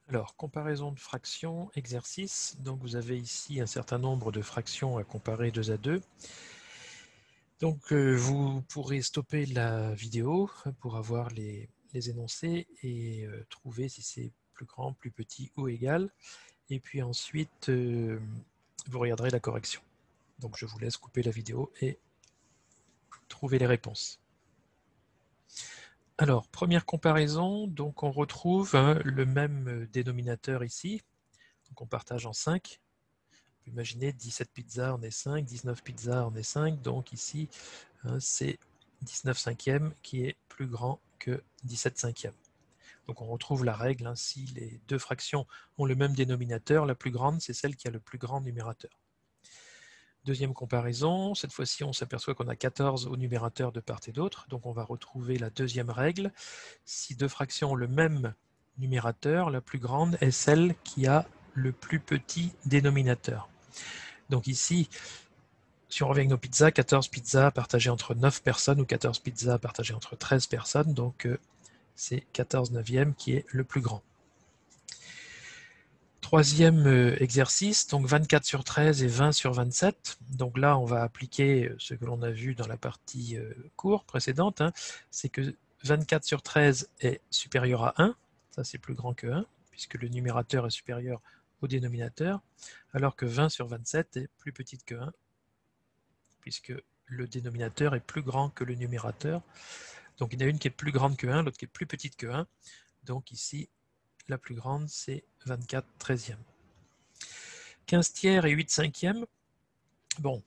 Alors, comparaison de fractions, exercice. Donc, vous avez ici un certain nombre de fractions à comparer 2 à 2. Donc, vous pourrez stopper la vidéo pour avoir les énoncés et trouver si c'est plus grand, plus petit ou égal. Et puis ensuite, vous regarderez la correction. Donc, je vous laisse couper la vidéo et trouver les réponses. Alors, première comparaison, donc on retrouve le même dénominateur ici. Donc, on partage en 5. Imaginez 17 pizzas, on est 5, 19 pizzas, on est 5. Donc ici, c'est 19 cinquièmes qui est plus grand que 17 cinquièmes. Donc on retrouve la règle, si les deux fractions ont le même dénominateur, la plus grande, c'est celle qui a le plus grand numérateur. Deuxième comparaison, cette fois-ci on s'aperçoit qu'on a 14 au numérateur de part et d'autre, donc on va retrouver la deuxième règle. Si deux fractions ont le même numérateur, la plus grande est celle qui a le plus petit dénominateur. Donc ici, si on revient avec nos pizzas, 14 pizzas partagées entre 9 personnes ou 14 pizzas partagées entre 13 personnes, donc c'est 14 neuvièmes qui est le plus grand. Troisième exercice, donc 24 sur 13 et 20 sur 27. Donc là, on va appliquer ce que l'on a vu dans la partie cours précédente, c'est que 24 sur 13 est supérieur à 1, ça c'est plus grand que 1, puisque le numérateur est supérieur au dénominateur, alors que 20 sur 27 est plus petite que 1, puisque le dénominateur est plus grand que le numérateur. Donc il y en a une qui est plus grande que 1, l'autre qui est plus petite que 1. Donc ici, la plus grande, c'est 24 treizièmes. 15 tiers et 8 cinquièmes. Bon,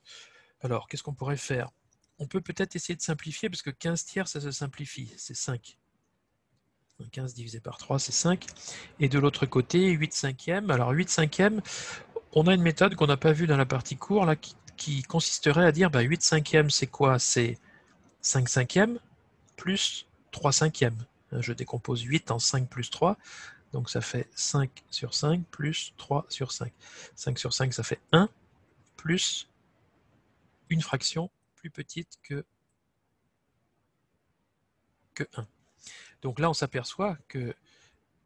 alors qu'est-ce qu'on pourrait faire? On peut peut-être essayer de simplifier, parce que 15 tiers, ça se simplifie, c'est 5. 15 divisé par 3, c'est 5. Et de l'autre côté, 8 cinquièmes. Alors 8 cinquièmes, on a une méthode qu'on n'a pas vue dans la partie cours, là, qui consisterait à dire 8 cinquièmes, c'est quoi? C'est 5 cinquièmes plus 3 cinquièmes. Je décompose 8 en 5 plus 3, donc ça fait 5 sur 5 plus 3 sur 5. 5 sur 5, ça fait 1, plus une fraction plus petite que 1. Donc là, on s'aperçoit que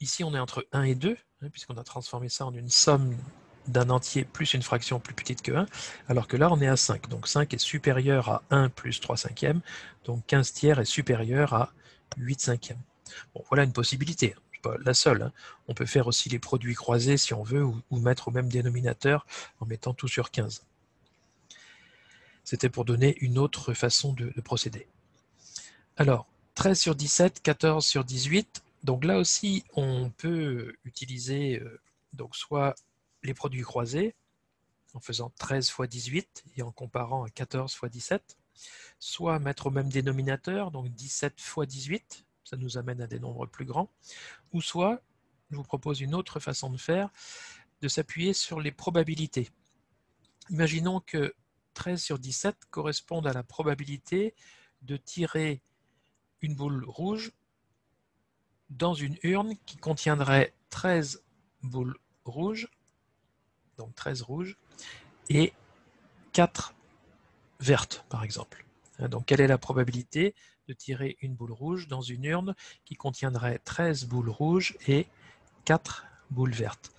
ici, on est entre 1 et 2, puisqu'on a transformé ça en une somme d'un entier plus une fraction plus petite que 1, alors que là, on est à 5. Donc 5 est supérieur à 1 plus 3 cinquièmes, donc 15 tiers est supérieur à 8 cinquièmes. Bon, voilà une possibilité, c'est pas la seule. On peut faire aussi les produits croisés si on veut, ou mettre au même dénominateur en mettant tout sur 15. C'était pour donner une autre façon de procéder. Alors, 13 sur 17, 14 sur 18. Donc là aussi, on peut utiliser donc soit les produits croisés, en faisant 13 fois 18 et en comparant à 14 fois 17, soit mettre au même dénominateur, donc 17 fois 18, ça nous amène à des nombres plus grands, ou soit, je vous propose une autre façon de faire, de s'appuyer sur les probabilités. Imaginons que 13 sur 17 correspondent à la probabilité de tirer une boule rouge dans une urne qui contiendrait 13 boules rouges, donc 13 rouges, et 4 vertes, par exemple. Donc, quelle est la probabilité de tirer une boule rouge dans une urne qui contiendrait 13 boules rouges et 4 boules vertes?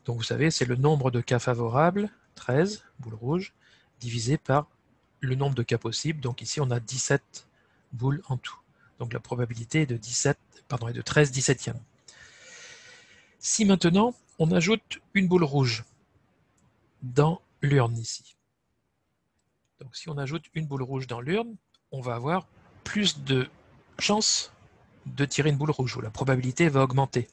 Donc, vous savez, c'est le nombre de cas favorables, 13 boules rouges, divisé par le nombre de cas possibles. Donc, ici, on a 17 boules en tout. Donc, la probabilité est de 13 dix-septièmes. Si maintenant, on ajoute une boule rouge dans l'urne ici. Donc si on ajoute une boule rouge dans l'urne, on va avoir plus de chances de tirer une boule rouge, où la probabilité va augmenter.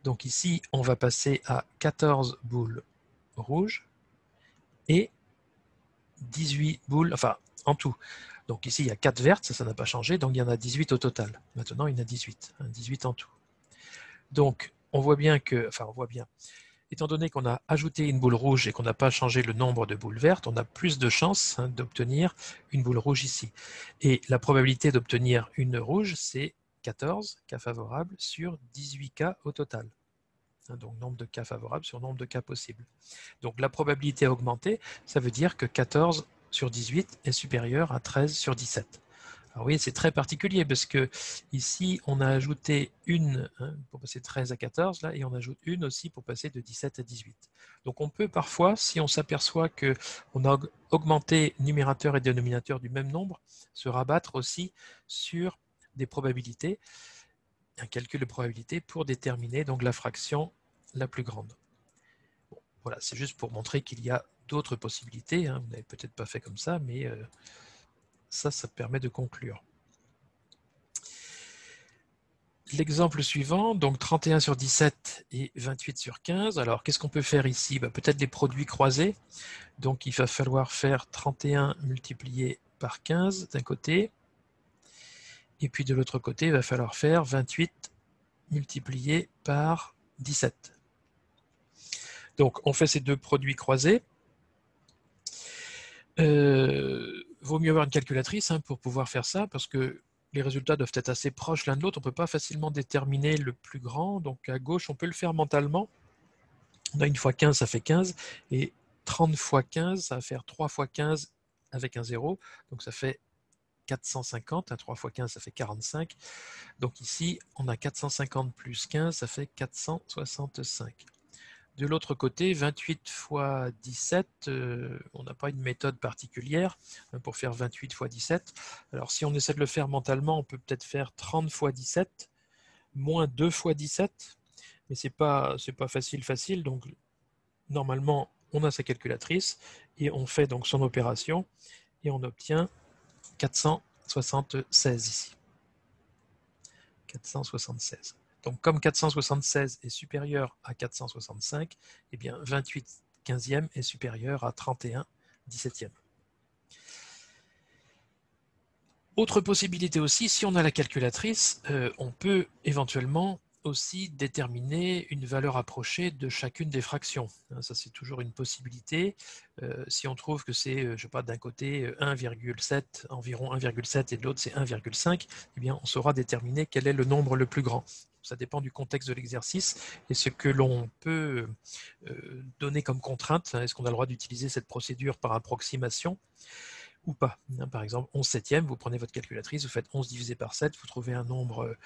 Donc ici, on va passer à 14 boules rouges et 18 boules, enfin en tout. Donc ici, il y a 4 vertes, ça n'a pas changé, donc il y en a 18 au total. Maintenant, il y en a 18, 18 en tout. Donc, on voit bien que, étant donné qu'on a ajouté une boule rouge et qu'on n'a pas changé le nombre de boules vertes, on a plus de chances d'obtenir une boule rouge ici. Et la probabilité d'obtenir une rouge, c'est 14 cas favorables sur 18 cas au total. Donc nombre de cas favorables sur nombre de cas possibles. Donc la probabilité a augmenté, ça veut dire que 14 sur 18 est supérieur à 13 sur 17. Alors oui, c'est très particulier parce que ici, on a ajouté une pour passer de 13 à 14, là, et on ajoute une aussi pour passer de 17 à 18. Donc on peut parfois, si on s'aperçoit qu'on a augmenté numérateur et dénominateur du même nombre, se rabattre aussi sur des probabilités, un calcul de probabilité pour déterminer donc la fraction la plus grande. Bon, voilà, c'est juste pour montrer qu'il y a d'autres possibilités. Vous n'avez peut-être pas fait comme ça, mais ça permet de conclure. L'exemple suivant, donc 31 sur 17 et 28 sur 15. Alors, qu'est-ce qu'on peut faire ici? Peut-être les produits croisés. Donc, il va falloir faire 31 multiplié par 15 d'un côté. Et puis de l'autre côté, il va falloir faire 28 multiplié par 17. Donc, on fait ces deux produits croisés. Vaut mieux avoir une calculatrice pour pouvoir faire ça, parce que les résultats doivent être assez proches l'un de l'autre. On ne peut pas facilement déterminer le plus grand. Donc à gauche, on peut le faire mentalement. On a 1 fois 15, ça fait 15. Et 30 fois 15, ça va faire 3 fois 15 avec un 0. Donc ça fait 450. 3 fois 15, ça fait 45. Donc ici, on a 450 plus 15, ça fait 465. De l'autre côté, 28 fois 17, on n'a pas une méthode particulière pour faire 28 fois 17. Alors si on essaie de le faire mentalement, on peut peut-être faire 30 fois 17, moins 2 fois 17, mais c'est pas facile. Donc normalement, on a sa calculatrice et on fait donc son opération et on obtient 476 ici. 476. Donc, comme 476 est supérieur à 465, eh bien 28 15e est supérieur à 31 17e. Autre possibilité aussi, si on a la calculatrice, on peut éventuellement aussi déterminer une valeur approchée de chacune des fractions. Ça, c'est toujours une possibilité. Si on trouve que c'est, je ne sais pas, d'un côté 1,7, environ 1,7 et de l'autre c'est 1,5, eh bien, on saura déterminer quel est le nombre le plus grand. Ça dépend du contexte de l'exercice et ce que l'on peut donner comme contrainte. Est-ce qu'on a le droit d'utiliser cette procédure par approximation ou pas? Par exemple, 11 septièmes, vous prenez votre calculatrice, vous faites 11 divisé par 7, vous trouvez un nombre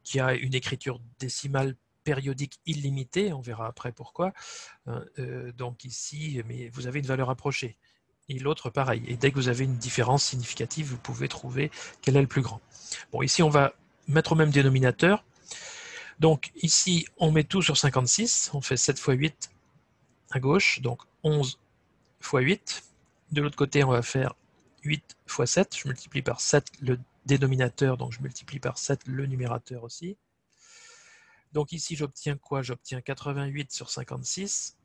qui a une écriture décimale périodique illimitée, on verra après pourquoi. Donc ici, mais vous avez une valeur approchée. Et l'autre, pareil. Et dès que vous avez une différence significative, vous pouvez trouver quel est le plus grand. Bon, ici, on va mettre au même dénominateur. Donc ici, on met tout sur 56. On fait 7 fois 8 à gauche, donc 11 fois 8. De l'autre côté, on va faire 8 fois 7. Je multiplie par 7 le dénominateur, donc je multiplie par 7 le numérateur aussi. Donc ici, j'obtiens quoi? J'obtiens 88 sur 56.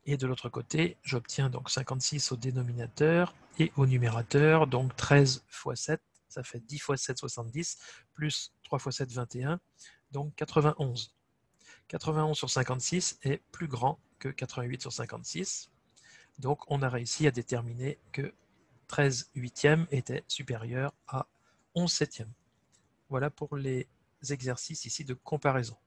Et de l'autre côté, j'obtiens donc 56 au dénominateur et au numérateur, donc 13 fois 7, ça fait 10 fois 7, 70, plus 3 fois 7, 21, donc 91. 91 sur 56 est plus grand que 88 sur 56. Donc on a réussi à déterminer que 13 huitièmes était supérieur à 11 septièmes. Voilà pour les exercices ici de comparaison.